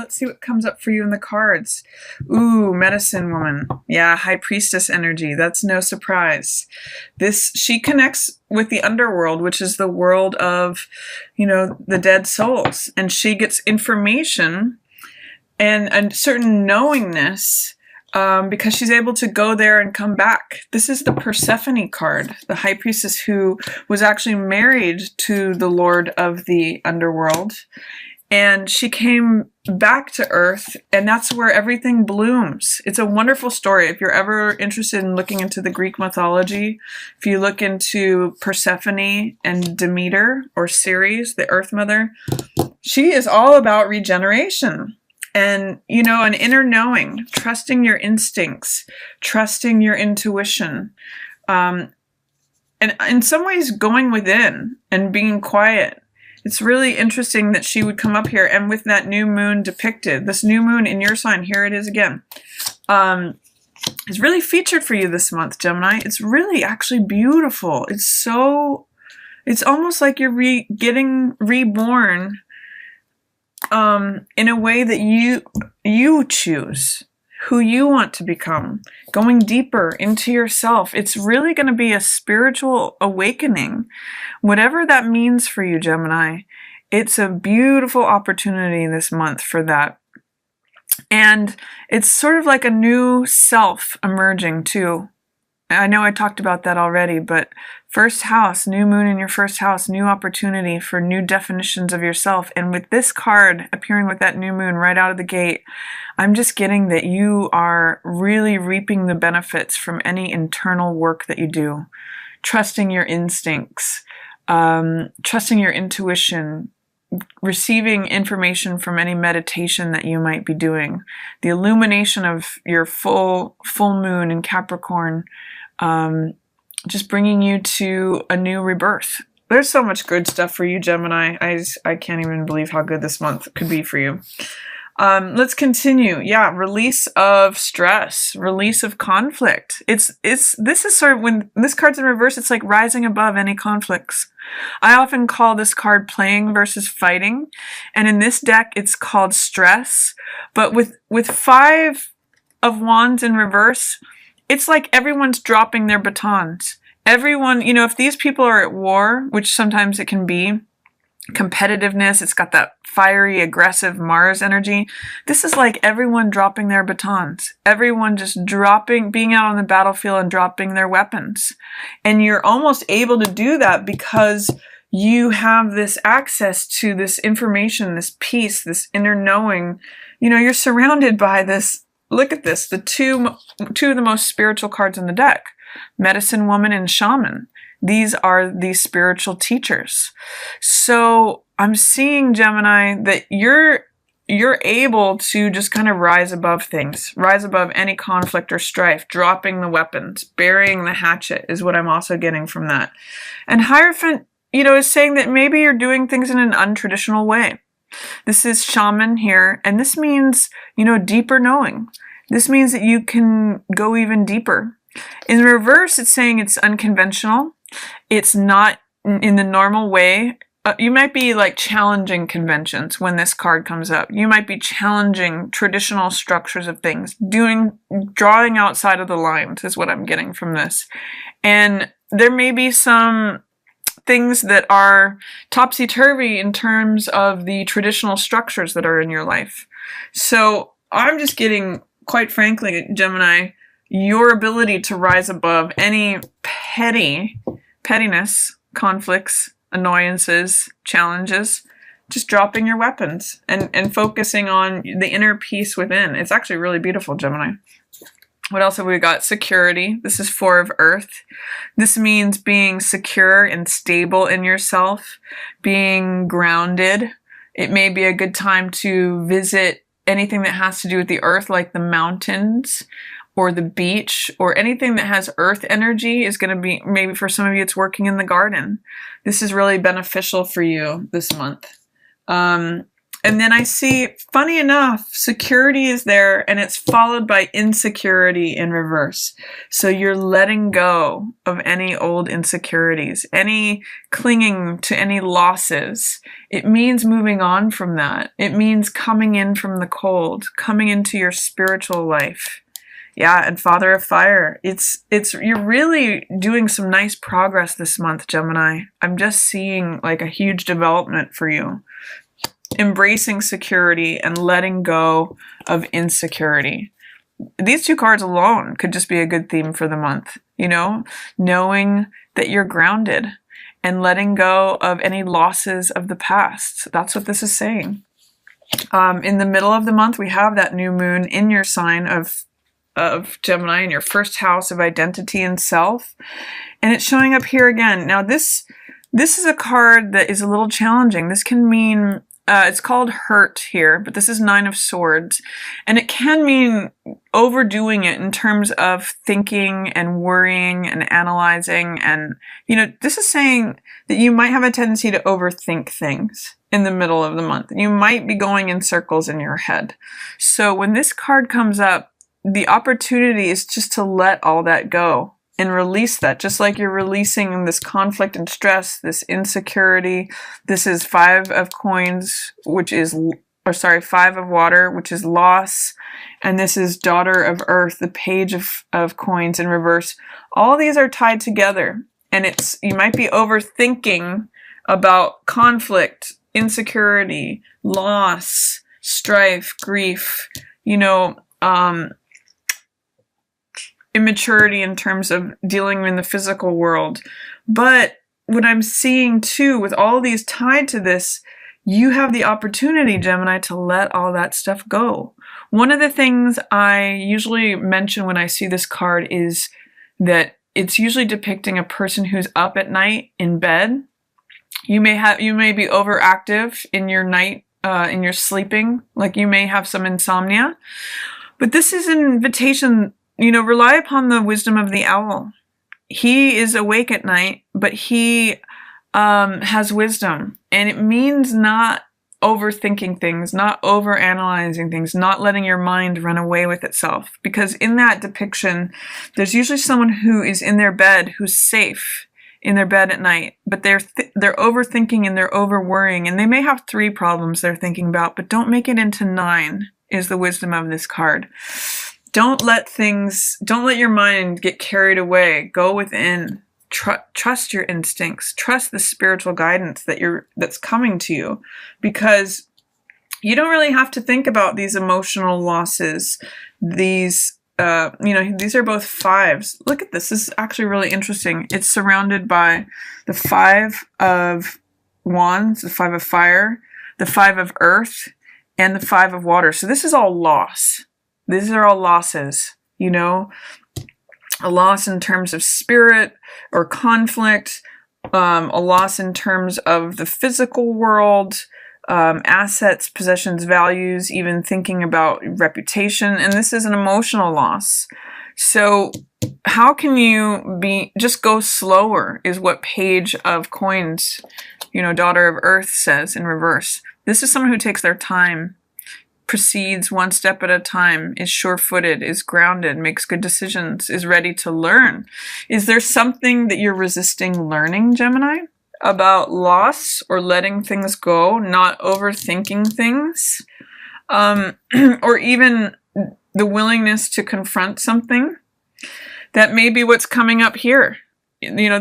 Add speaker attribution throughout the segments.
Speaker 1: let's see what comes up for you in the cards. Ooh, medicine woman. Yeah, high priestess energy. That's no surprise. She connects with the underworld, which is the world of, the dead souls. And she gets information and a certain knowingness because she's able to go there and come back. This is the Persephone card, the high priestess who was actually married to the lord of the underworld. And she came back to Earth, and that's where everything blooms. It's a wonderful story. If you're ever interested in looking into the Greek mythology, if you look into Persephone and Demeter, or Ceres, the Earth Mother, she is all about regeneration. And, an inner knowing, trusting your instincts, trusting your intuition, and in some ways going within and being quiet. It's really interesting that she would come up here, and with that new moon depicted, this new moon in your sign, here it is again, is really featured for you this month, Gemini. It's really actually beautiful. It's almost like you're getting reborn in a way that you choose who you want to become, going deeper into yourself. It's really going to be a spiritual awakening. Whatever that means for you, Gemini, it's a beautiful opportunity this month for that. And it's sort of like a new self emerging too. I know I talked about that already, but first house, new moon in your first house, new opportunity for new definitions of yourself. And with this card appearing with that new moon right out of the gate, I'm just getting that you are really reaping the benefits from any internal work that you do. Trusting your instincts, trusting your intuition, receiving information from any meditation that you might be doing. The illumination of your full moon in Capricorn, just bringing you to a new rebirth. There's so much good stuff for you, Gemini. I can't even believe how good this month could be for you. Let's continue. Yeah, release of stress, release of conflict. This is sort of, when this card's in reverse, it's like rising above any conflicts. I often call this card playing versus fighting. And in this deck, it's called stress. But with 5 of Wands in reverse, it's like everyone's dropping their batons. Everyone, if these people are at war, which sometimes it can be, competitiveness, it's got that fiery, aggressive Mars energy. This is like everyone dropping their batons. Everyone just being out on the battlefield and dropping their weapons. And you're almost able to do that because you have this access to this information, this peace, this inner knowing. You're surrounded by this. Look at this, the two of the most spiritual cards in the deck, Medicine Woman and Shaman. These are the spiritual teachers. So I'm seeing, Gemini, that you're able to just kind of rise above things, rise above any conflict or strife, dropping the weapons, burying the hatchet is what I'm also getting from that. And Hierophant, is saying that maybe you're doing things in an untraditional way. This is Shaman here, and this means, deeper knowing. This means that you can go even deeper. In reverse, it's saying it's unconventional. It's not in the normal way. You might be like challenging conventions when this card comes up. You might be challenging traditional structures of things, drawing outside of the lines is what I'm getting from this. And there may be some things that are topsy-turvy in terms of the traditional structures that are in your life. So I'm just getting, quite frankly, Gemini, your ability to rise above any pettiness, conflicts, annoyances, challenges, just dropping your weapons and focusing on the inner peace within. It's actually really beautiful, Gemini. What else have we got? Security. This is 4 of Earth. This means being secure and stable in yourself, being grounded. It may be a good time to visit anything that has to do with the earth, like the mountains or the beach, or anything that has earth energy is going to be, maybe for some of you, it's working in the garden. This is really beneficial for you this month. And then I see, funny enough, security is there, and it's followed by insecurity in reverse. So you're letting go of any old insecurities, any clinging to any losses. It means moving on from that. It means coming in from the cold, coming into your spiritual life. Yeah, and Father of Fire. You're really doing some nice progress this month, Gemini. I'm just seeing like a huge development for you. Embracing security and letting go of insecurity. These two cards alone could just be a good theme for the month, you know, knowing that you're grounded and letting go of any losses of the past. That's what this is saying. In the middle of the month, we have that new moon in your sign of Gemini, in your first house of identity and self. And it's showing up here again. Now, this is a card that is a little challenging. This can mean it's called hurt here, but this is 9 of Swords. And it can mean overdoing it in terms of thinking and worrying and analyzing. And, you know, this is saying that you might have a tendency to overthink things in the middle of the month. You might be going in circles in your head. So when this card comes up, the opportunity is just to let all that go and release that, just like you're releasing this conflict and stress, this insecurity. This is 5 of coins, which is, 5 of water, which is loss. And this is Daughter of Earth, the Page of coins in reverse. All these are tied together. And you might be overthinking about conflict, insecurity, loss, strife, grief, you know, immaturity in terms of dealing in the physical world. But what I'm seeing too, with all these tied to this, you have the opportunity, Gemini, to let all that stuff go. One of the things I usually mention when I see this card is that it's usually depicting a person who's up at night in bed. You may be overactive in your night, in your sleeping, like you may have some insomnia. But this is an invitation. You know, rely upon the wisdom of the owl. He is awake at night, but he has wisdom. And it means not overthinking things, not overanalyzing things, not letting your mind run away with itself. Because in that depiction, there's usually someone who is in their bed, who's safe in their bed at night, but they're overthinking and they're over-worrying. And they may have 3 problems they're thinking about, but don't make it into 9, is the wisdom of this card. Don't let your mind get carried away. Go within. Trust your instincts. Trust the spiritual guidance that's coming to you, because you don't really have to think about these emotional losses. These these are both 5s. Look at this. This is actually really interesting. It's surrounded by the 5 of Wands, the 5 of Fire, the 5 of Earth, and the 5 of Water. So this is all loss. These are all losses, you know, a loss in terms of spirit or conflict, a loss in terms of the physical world, assets, possessions, values, even thinking about reputation. And this is an emotional loss. So how can you just go slower is what Page of Coins, you know, Daughter of Earth says in reverse. This is someone who takes their time, proceeds one step at a time, is sure-footed, is grounded, makes good decisions, is ready to learn. Is there something that you're resisting learning, Gemini, about loss or letting things go, not overthinking things, or even the willingness to confront something? That may be what's coming up here. You know,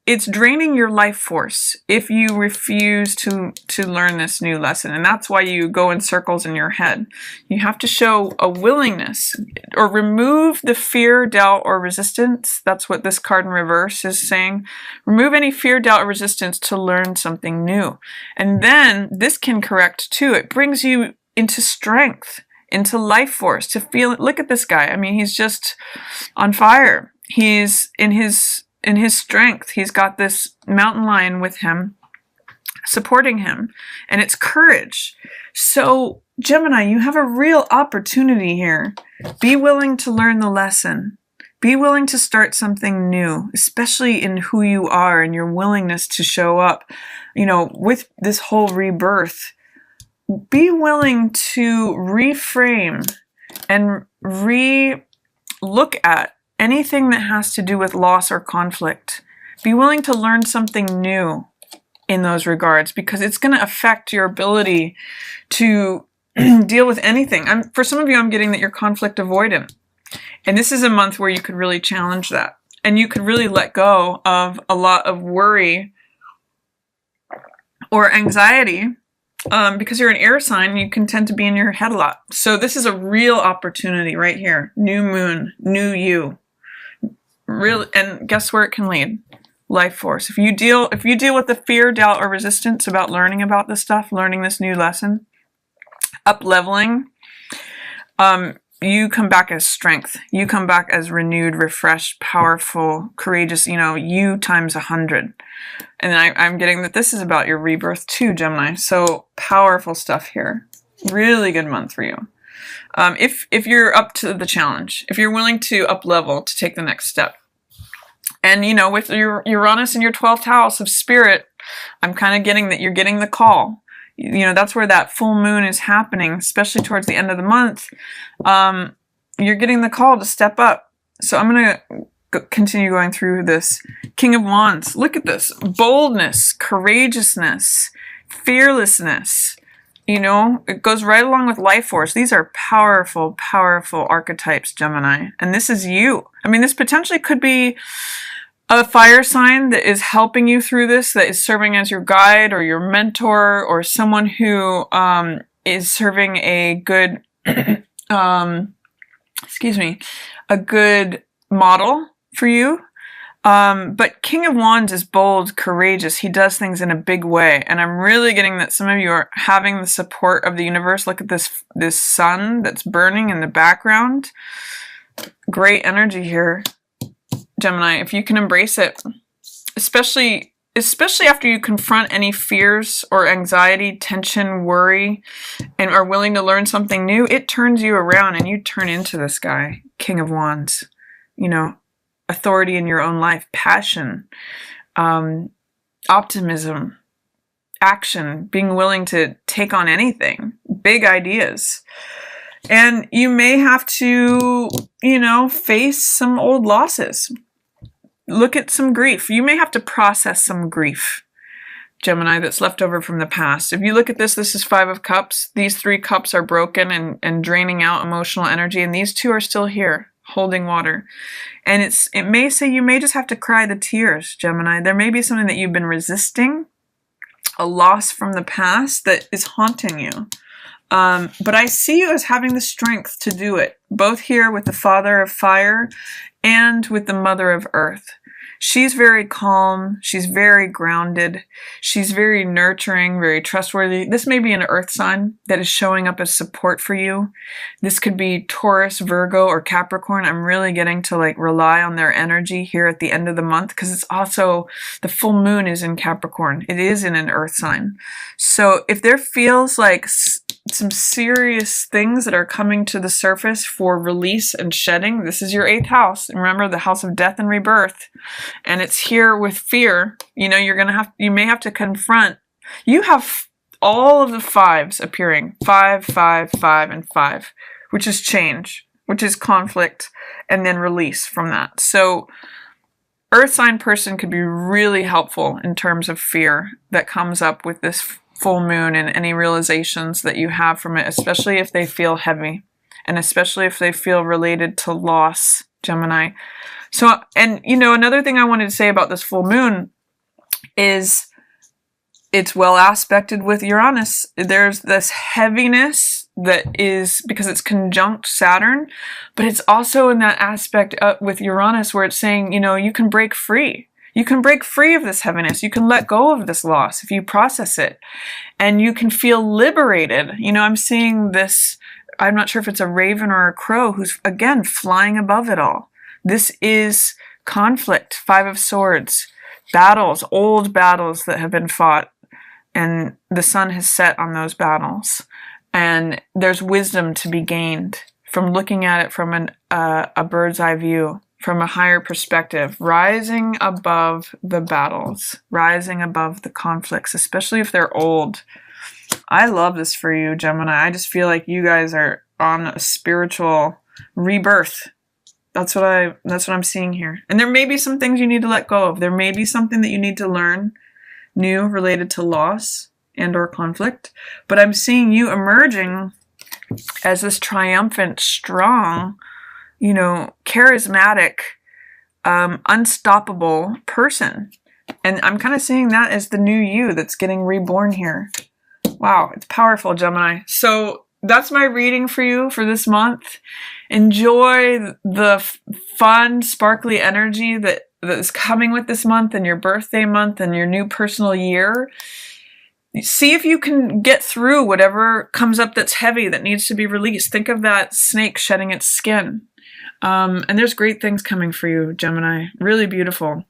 Speaker 1: it's draining your life force if you refuse to learn this new lesson. And that's why you go in circles in your head. You have to show a willingness, or remove the fear, doubt, or resistance. That's what this card in reverse is saying. Remove any fear, doubt, or resistance to learn something new. And then this can correct too. It brings you into strength, into life force, to feel it. Look at this guy. I mean, he's just on fire. He's in his strength. He's got this mountain lion with him, supporting him, and it's courage. So, Gemini, you have a real opportunity here. Be willing to learn the lesson. Be willing to start something new, especially in who you are and your willingness to show up, you know, with this whole rebirth. be willing to reframe and look at anything that has to do with loss or conflict. Be willing to learn something new in those regards, because it's going to affect your ability to deal with anything. For some of you, I'm getting that you're conflict avoidant. And this is a month where you could really challenge that. And you could really let go of a lot of worry or anxiety, because you're an air sign, you can tend to be in your head a lot. So this is a real opportunity right here. New moon, new you. Really, and guess where it can lead? Life force. If you deal with the fear, doubt, or resistance about learning about this stuff, learning this new lesson, up leveling, you come back as strength. You come back as renewed, refreshed, powerful, courageous, you times 100. And I'm getting that this is about your rebirth too, Gemini. So powerful stuff here. Really good month for you. If you're up to the challenge, if you're willing to up level to take the next step. And, with your Uranus in your 12th house of spirit, I'm kind of getting that you're getting the call. That's where that full moon is happening, especially towards the end of the month. You're getting the call to step up. So I'm going to continue going through this. King of Wands. Look at this. Boldness, courageousness, fearlessness. It goes right along with life force. These are powerful, powerful archetypes, Gemini. And this is you. This potentially could be a fire sign that is helping you through this, that is serving as your guide or your mentor, or someone who is serving a good, a good model for you. But King of Wands is bold, courageous. He does things in a big way. And I'm really getting that some of you are having the support of the universe. Look at this sun that's burning in the background. Great energy here, Gemini, if you can embrace it, especially after you confront any fears or anxiety, tension, worry, and are willing to learn something new, it turns you around and you turn into this guy, King of Wands. Authority in your own life, passion, optimism, action, being willing to take on anything, big ideas. And you may have to, face some old losses. Look at some grief. You may have to process some grief, Gemini, that's left over from the past. If you look at this is 5 of Cups. These 3 cups are broken and draining out emotional energy, and these 2 are still here, holding water. And it may say you may just have to cry the tears, Gemini. There may be something that you've been resisting, a loss from the past that is haunting you. But I see you as having the strength to do it, both here with the Father of Fire and with the Mother of Earth. She's very calm. She's very grounded. She's very nurturing, very trustworthy. This may be an earth sign that is showing up as support for you. This could be Taurus, Virgo, or Capricorn. I'm really getting to rely on their energy here at the end of the month, because it's also the full moon is in Capricorn. It is in an earth sign. So if there feels like some serious things that are coming to the surface for release and shedding, this is your 8th house. Remember, the house of death and rebirth. And it's here with fear. You may have to confront. You have all of the 5s appearing. 5, 5, 5, and 5, which is change, which is conflict, and then release from that. So earth sign person could be really helpful in terms of fear that comes up with this full moon and any realizations that you have from it, especially if they feel heavy and especially if they feel related to loss, Gemini. So, and another thing I wanted to say about this full moon is it's well aspected with Uranus. There's this heaviness that is because it's conjunct Saturn, but it's also in that aspect with Uranus where it's saying, you can break free. You can break free of this heaviness. You can let go of this loss if you process it. And you can feel liberated. I'm seeing this, I'm not sure if it's a raven or a crow who's, again, flying above it all. This is conflict, 5 of Swords, battles, old battles that have been fought. And the sun has set on those battles. And there's wisdom to be gained from looking at it from a bird's eye view. From a higher perspective, rising above the battles, rising above the conflicts, especially if they're old. I love this for you, Gemini. I just feel like you guys are on a spiritual rebirth. That's what I'm seeing here. And there may be some things you need to let go of. There may be something that you need to learn new related to loss and or conflict. But I'm seeing you emerging as this triumphant, strong, you know, charismatic, unstoppable person. And I'm kind of seeing that as the new you that's getting reborn here. Wow, it's powerful, Gemini. So that's my reading for you for this month. Enjoy the fun, sparkly energy that is coming with this month and your birthday month and your new personal year. See if you can get through whatever comes up that's heavy, that needs to be released. Think of that snake shedding its skin. And there's great things coming for you, Gemini. Really beautiful.